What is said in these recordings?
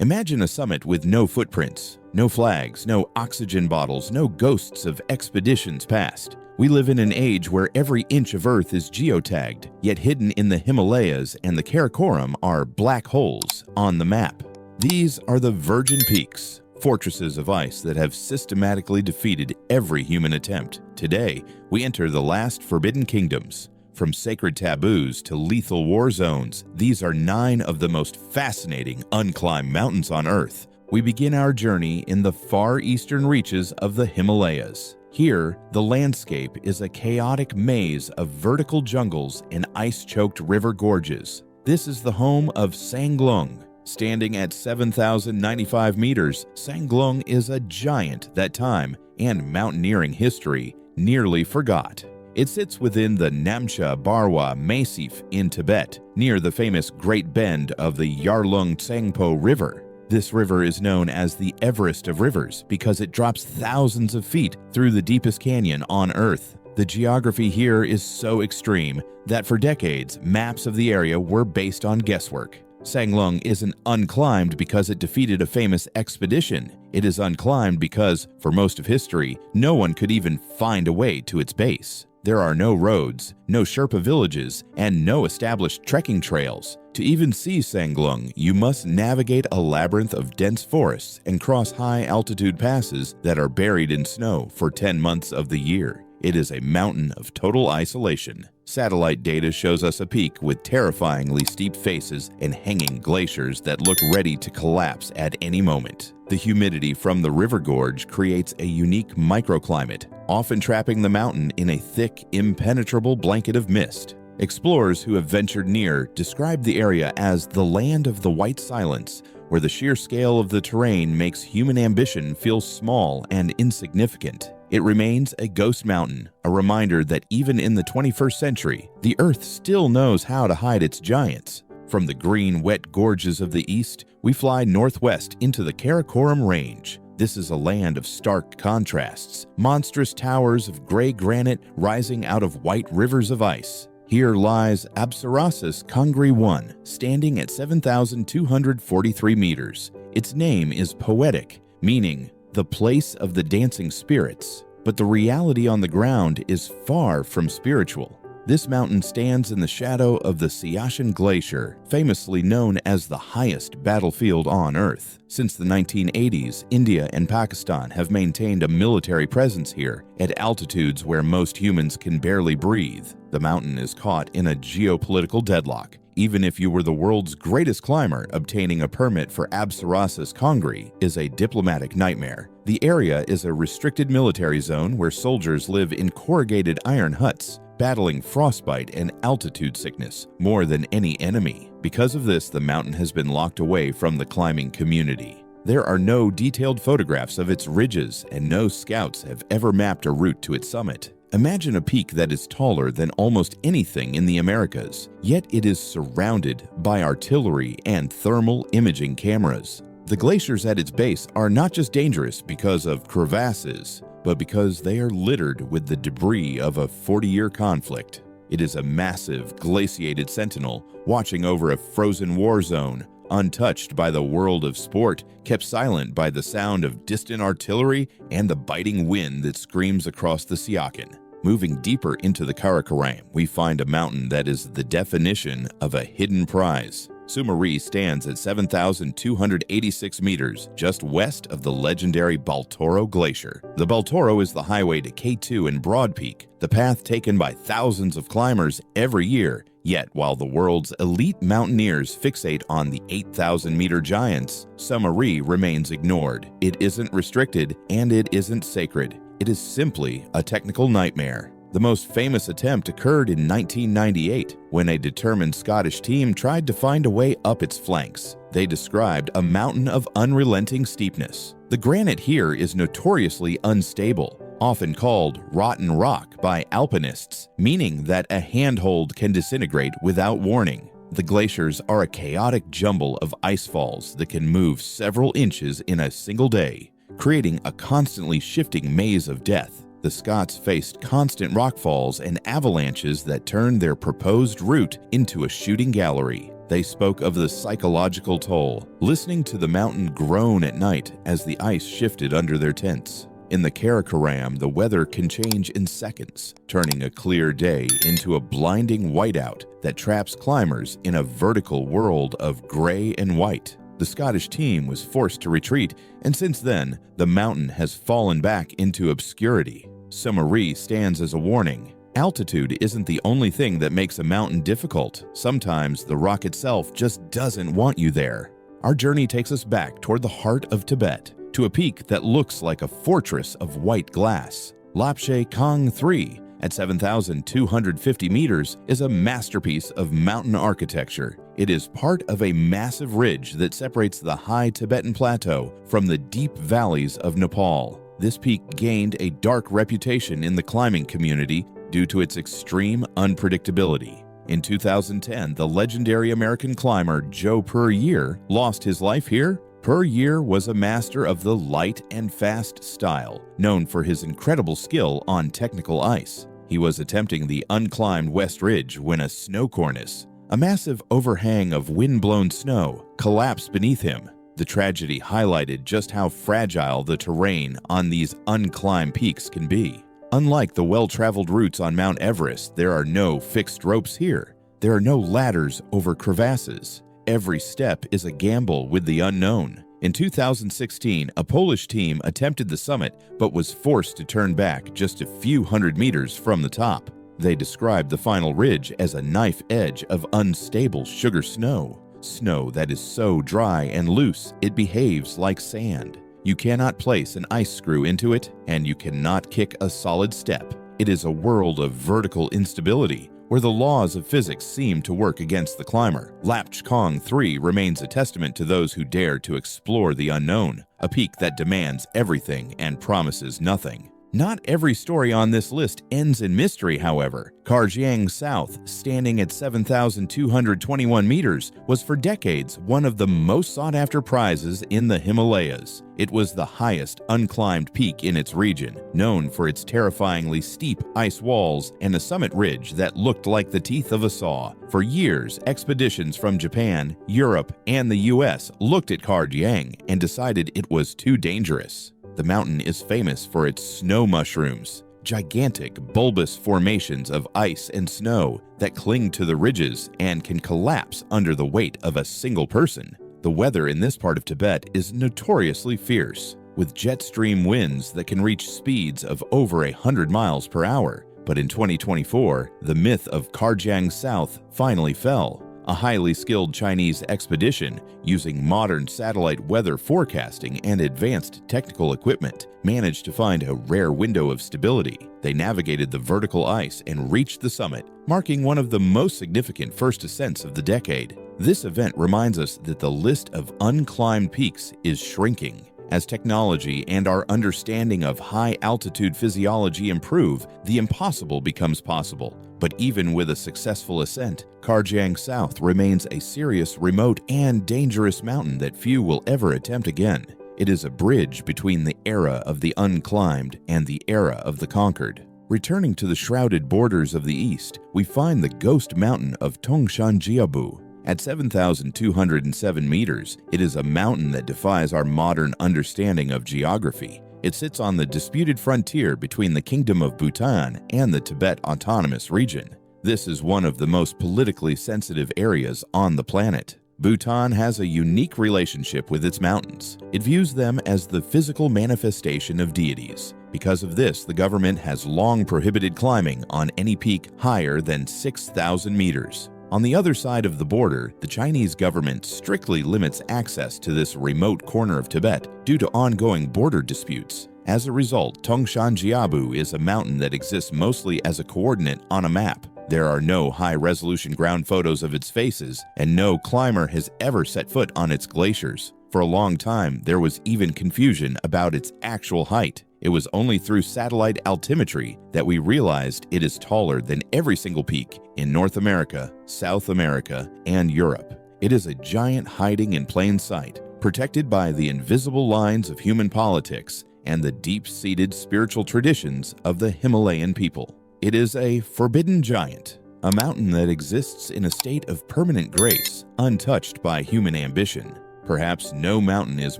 Imagine a summit with no footprints, no flags, no oxygen bottles, no ghosts of expeditions past. We live in an age where every inch of Earth is geotagged, yet hidden in the Himalayas and the Karakoram are black holes on the map. These are the Virgin Peaks, fortresses of ice that have systematically defeated every human attempt. Today, we enter the last forbidden kingdoms. From sacred taboos to lethal war zones, these are 9 of the most fascinating unclimbed mountains on Earth. We begin our journey in the far eastern reaches of the Himalayas. Here, the landscape is a chaotic maze of vertical jungles and ice-choked river gorges. This is the home of Sanglung. Standing at 7,095 meters, Sanglung is a giant that time and mountaineering history nearly forgot. It sits within the Namcha Barwa Massif in Tibet, near the famous Great Bend of the Yarlung Tsangpo River. This river is known as the Everest of rivers because it drops thousands of feet through the deepest canyon on Earth. The geography here is so extreme that for decades, maps of the area were based on guesswork. Sanglung isn't unclimbed because it defeated a famous expedition. It is unclimbed because, for most of history, no one could even find a way to its base. There are no roads, no Sherpa villages, and no established trekking trails. To even see Sanglung, you must navigate a labyrinth of dense forests and cross high-altitude passes that are buried in snow for 10 months of the year. It is a mountain of total isolation. Satellite data shows us a peak with terrifyingly steep faces and hanging glaciers that look ready to collapse at any moment. The humidity from the river gorge creates a unique microclimate, often trapping the mountain in a thick, impenetrable blanket of mist. Explorers who have ventured near describe the area as the land of the white silence, where the sheer scale of the terrain makes human ambition feel small and insignificant. It remains a ghost mountain, a reminder that even in the 21st century, the Earth still knows how to hide its giants. From the green, wet gorges of the east, we fly northwest into the Karakoram Range. This is a land of stark contrasts, monstrous towers of gray granite rising out of white rivers of ice. Here lies Absarasas Kangri I, standing at 7,243 meters. Its name is poetic, meaning the place of the dancing spirits, but the reality on the ground is far from spiritual. This mountain stands in the shadow of the Siachen Glacier, famously known as the highest battlefield on Earth. Since the 1980s, India and Pakistan have maintained a military presence here at altitudes where most humans can barely breathe. The mountain is caught in a geopolitical deadlock. Even if you were the world's greatest climber, obtaining a permit for Absarasas Kangri is a diplomatic nightmare. The area is a restricted military zone where soldiers live in corrugated iron huts, battling frostbite and altitude sickness more than any enemy. Because of this, the mountain has been locked away from the climbing community. There are no detailed photographs of its ridges, and no scouts have ever mapped a route to its summit. Imagine a peak that is taller than almost anything in the Americas, yet it is surrounded by artillery and thermal imaging cameras. The glaciers at its base are not just dangerous because of crevasses, but because they are littered with the debris of a 40-year conflict. It is a massive, glaciated sentinel watching over a frozen war zone, untouched by the world of sport, kept silent by the sound of distant artillery and the biting wind that screams across the Siachen. Moving deeper into the Karakoram, we find a mountain that is the definition of a hidden prize. Summa Ri stands at 7,286 meters just west of the legendary Baltoro Glacier. The Baltoro is the highway to K2 and Broad Peak, the path taken by thousands of climbers every year. Yet, while the world's elite mountaineers fixate on the 8,000-meter giants, Summa Ri remains ignored. It isn't restricted, and it isn't sacred. It is simply a technical nightmare. The most famous attempt occurred in 1998, when a determined Scottish team tried to find a way up its flanks. They described a mountain of unrelenting steepness. The granite here is notoriously unstable, often called rotten rock by alpinists, meaning that a handhold can disintegrate without warning. The glaciers are a chaotic jumble of ice falls that can move several inches in a single day, creating a constantly shifting maze of death. The Scots faced constant rockfalls and avalanches that turned their proposed route into a shooting gallery. They spoke of the psychological toll, listening to the mountain groan at night as the ice shifted under their tents. In the Karakoram, the weather can change in seconds, turning a clear day into a blinding whiteout that traps climbers in a vertical world of gray and white. The Scottish team was forced to retreat, and since then, the mountain has fallen back into obscurity. Summa Ri stands as a warning. Altitude isn't the only thing that makes a mountain difficult. Sometimes the rock itself just doesn't want you there. Our journey takes us back toward the heart of Tibet, to a peak that looks like a fortress of white glass. Lapche Kang III, at 7,250 meters, is a masterpiece of mountain architecture. It is part of a massive ridge that separates the high Tibetan plateau from the deep valleys of Nepal. This peak gained a dark reputation in the climbing community due to its extreme unpredictability. In 2010, the legendary American climber Joe Puryear lost his life here. Puryear was a master of the light and fast style, known for his incredible skill on technical ice. He was attempting the unclimbed West Ridge when a snow cornice, a massive overhang of wind-blown snow, collapsed beneath him. The tragedy highlighted just how fragile the terrain on these unclimbed peaks can be. Unlike the well-traveled routes on Mount Everest, there are no fixed ropes here. There are no ladders over crevasses. Every step is a gamble with the unknown. In 2016, a Polish team attempted the summit but was forced to turn back just a few hundred meters from the top. They described the final ridge as a knife edge of unstable sugar snow. Snow that is so dry and loose it behaves like sand. You cannot place an ice screw into it, and you cannot kick a solid step. It is a world of vertical instability, where the laws of physics seem to work against the climber. Lapche Kang III remains a testament to those who dare to explore the unknown, a peak that demands everything and promises nothing. Not every story on this list ends in mystery, however. Karjiang South, standing at 7,221 meters, was for decades one of the most sought-after prizes in the Himalayas. It was the highest unclimbed peak in its region, known for its terrifyingly steep ice walls and a summit ridge that looked like the teeth of a saw. For years, expeditions from Japan, Europe, and the US looked at Karjiang and decided it was too dangerous. The mountain is famous for its snow mushrooms, gigantic bulbous formations of ice and snow that cling to the ridges and can collapse under the weight of a single person. The weather in this part of Tibet is notoriously fierce, with jet stream winds that can reach speeds of over 100 miles per hour. But in 2024, the myth of Karjiang South finally fell. A highly skilled Chinese expedition, using modern satellite weather forecasting and advanced technical equipment, managed to find a rare window of stability. They navigated the vertical ice and reached the summit, marking one of the most significant first ascents of the decade. This event reminds us that the list of unclimbed peaks is shrinking. As technology and our understanding of high-altitude physiology improve, the impossible becomes possible. But even with a successful ascent, Karjiang South remains a serious, remote, and dangerous mountain that few will ever attempt again. It is a bridge between the era of the unclimbed and the era of the conquered. Returning to the shrouded borders of the east, we find the ghost mountain of Tongshanjiabu. At 7,207 meters, it is a mountain that defies our modern understanding of geography. It sits on the disputed frontier between the Kingdom of Bhutan and the Tibet Autonomous Region. This is one of the most politically sensitive areas on the planet. Bhutan has a unique relationship with its mountains. It views them as the physical manifestation of deities. Because of this, the government has long prohibited climbing on any peak higher than 6,000 meters. On the other side of the border, the Chinese government strictly limits access to this remote corner of Tibet due to ongoing border disputes. As a result, Tongshanjiabu is a mountain that exists mostly as a coordinate on a map. There are no high-resolution ground photos of its faces, and no climber has ever set foot on its glaciers. For a long time, there was even confusion about its actual height. It was only through satellite altimetry that we realized it is taller than every single peak in North America, South America, and Europe. It is a giant hiding in plain sight, protected by the invisible lines of human politics and the deep-seated spiritual traditions of the Himalayan people. It is a forbidden giant, a mountain that exists in a state of permanent grace, untouched by human ambition. Perhaps no mountain is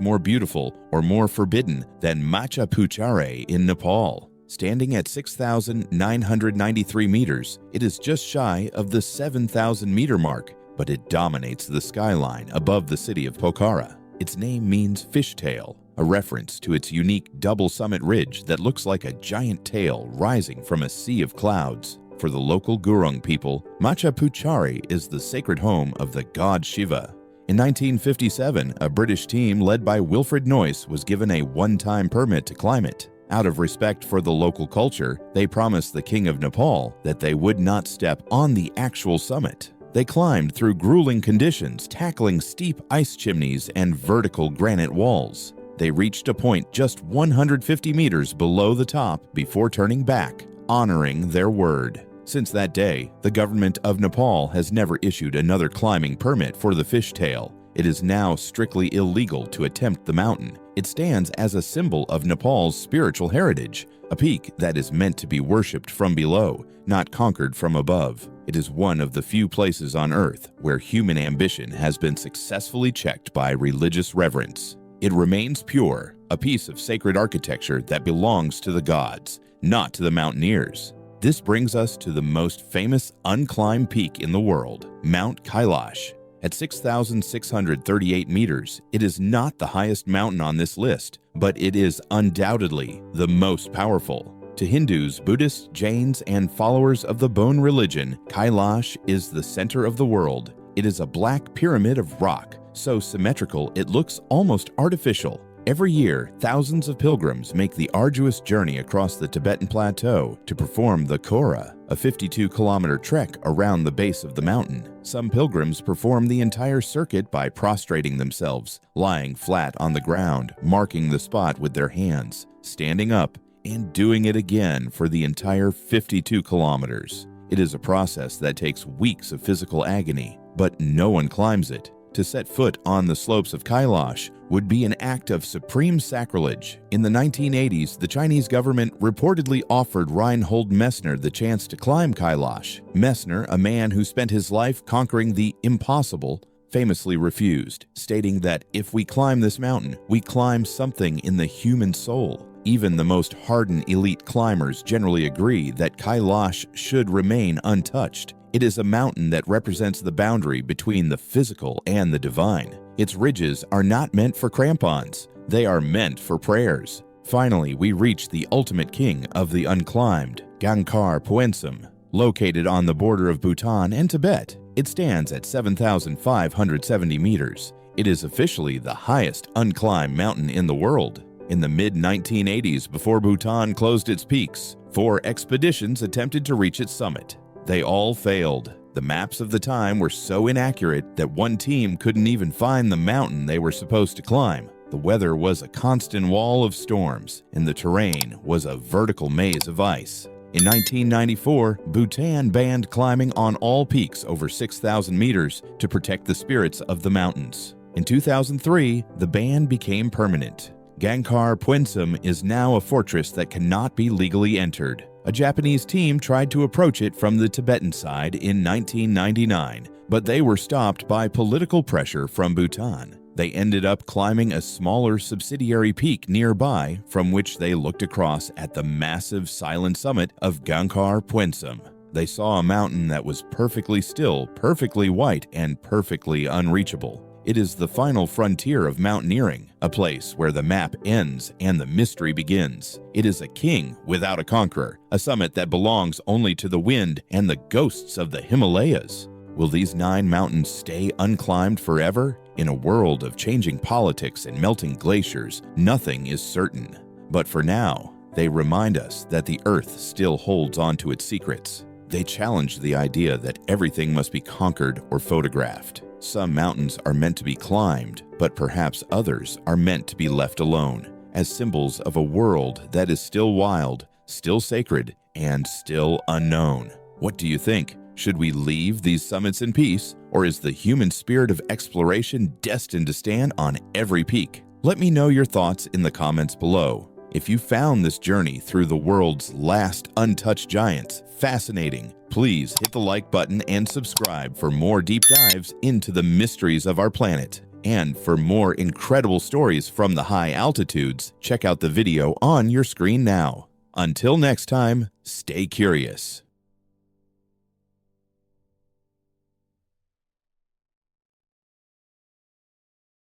more beautiful or more forbidden than Machapuchare in Nepal. Standing at 6,993 meters, it is just shy of the 7,000-meter mark, but it dominates the skyline above the city of Pokhara. Its name means fishtail, a reference to its unique double-summit ridge that looks like a giant tail rising from a sea of clouds. For the local Gurung people, Machapuchare is the sacred home of the god Shiva. In 1957, a British team led by Wilfred Noyce was given a one-time permit to climb it. Out of respect for the local culture, they promised the King of Nepal that they would not step on the actual summit. They climbed through grueling conditions, tackling steep ice chimneys and vertical granite walls. They reached a point just 150 meters below the top before turning back, honoring their word. Since that day, the government of Nepal has never issued another climbing permit for the fishtail. It is now strictly illegal to attempt the mountain. It stands as a symbol of Nepal's spiritual heritage, a peak that is meant to be worshipped from below, not conquered from above. It is one of the few places on Earth where human ambition has been successfully checked by religious reverence. It remains pure, a piece of sacred architecture that belongs to the gods, not to the mountaineers. This brings us to the most famous unclimbed peak in the world, Mount Kailash. At 6,638 meters, it is not the highest mountain on this list, but it is undoubtedly the most powerful. To Hindus, Buddhists, Jains, and followers of the Bon religion, Kailash is the center of the world. It is a black pyramid of rock, so symmetrical it looks almost artificial. Every year, thousands of pilgrims make the arduous journey across the Tibetan plateau to perform the Kora, a 52-kilometer trek around the base of the mountain. Some pilgrims perform the entire circuit by prostrating themselves, lying flat on the ground, marking the spot with their hands, standing up, and doing it again for the entire 52 kilometers. It is a process that takes weeks of physical agony, but no one climbs it. To set foot on the slopes of Kailash would be an act of supreme sacrilege. In the 1980s, the Chinese government reportedly offered Reinhold Messner the chance to climb Kailash. Messner, a man who spent his life conquering the impossible, famously refused, stating that if we climb this mountain, we climb something in the human soul. Even the most hardened elite climbers generally agree that Kailash should remain untouched. It is a mountain that represents the boundary between the physical and the divine. Its ridges are not meant for crampons. They are meant for prayers. Finally, we reach the ultimate king of the unclimbed, Gangkhar Puensum. Located on the border of Bhutan and Tibet, it stands at 7,570 meters. It is officially the highest unclimbed mountain in the world. In the mid-1980s, before Bhutan closed its peaks, 4 expeditions attempted to reach its summit. They all failed. The maps of the time were so inaccurate that one team couldn't even find the mountain they were supposed to climb. The weather was a constant wall of storms, and the terrain was a vertical maze of ice. In 1994, Bhutan banned climbing on all peaks over 6,000 meters to protect the spirits of the mountains. In 2003, the ban became permanent. Gangkhar Puensum is now a fortress that cannot be legally entered. A Japanese team tried to approach it from the Tibetan side in 1999, but they were stopped by political pressure from Bhutan. They ended up climbing a smaller subsidiary peak nearby from which they looked across at the massive silent summit of Gangkhar Puensum. They saw a mountain that was perfectly still, perfectly white, and perfectly unreachable. It is the final frontier of mountaineering, a place where the map ends and the mystery begins. It is a king without a conqueror, a summit that belongs only to the wind and the ghosts of the Himalayas. Will these 9 mountains stay unclimbed forever? In a world of changing politics and melting glaciers, nothing is certain. But for now, they remind us that the Earth still holds on to its secrets. They challenge the idea that everything must be conquered or photographed. Some mountains are meant to be climbed, but perhaps others are meant to be left alone, as symbols of a world that is still wild, still sacred, and still unknown. What do you think? Should we leave these summits in peace, or is the human spirit of exploration destined to stand on every peak? Let me know your thoughts in the comments below. If you found this journey through the world's last untouched giants fascinating, please hit the like button and subscribe for more deep dives into the mysteries of our planet. And for more incredible stories from the high altitudes, check out the video on your screen now. Until next time, stay curious.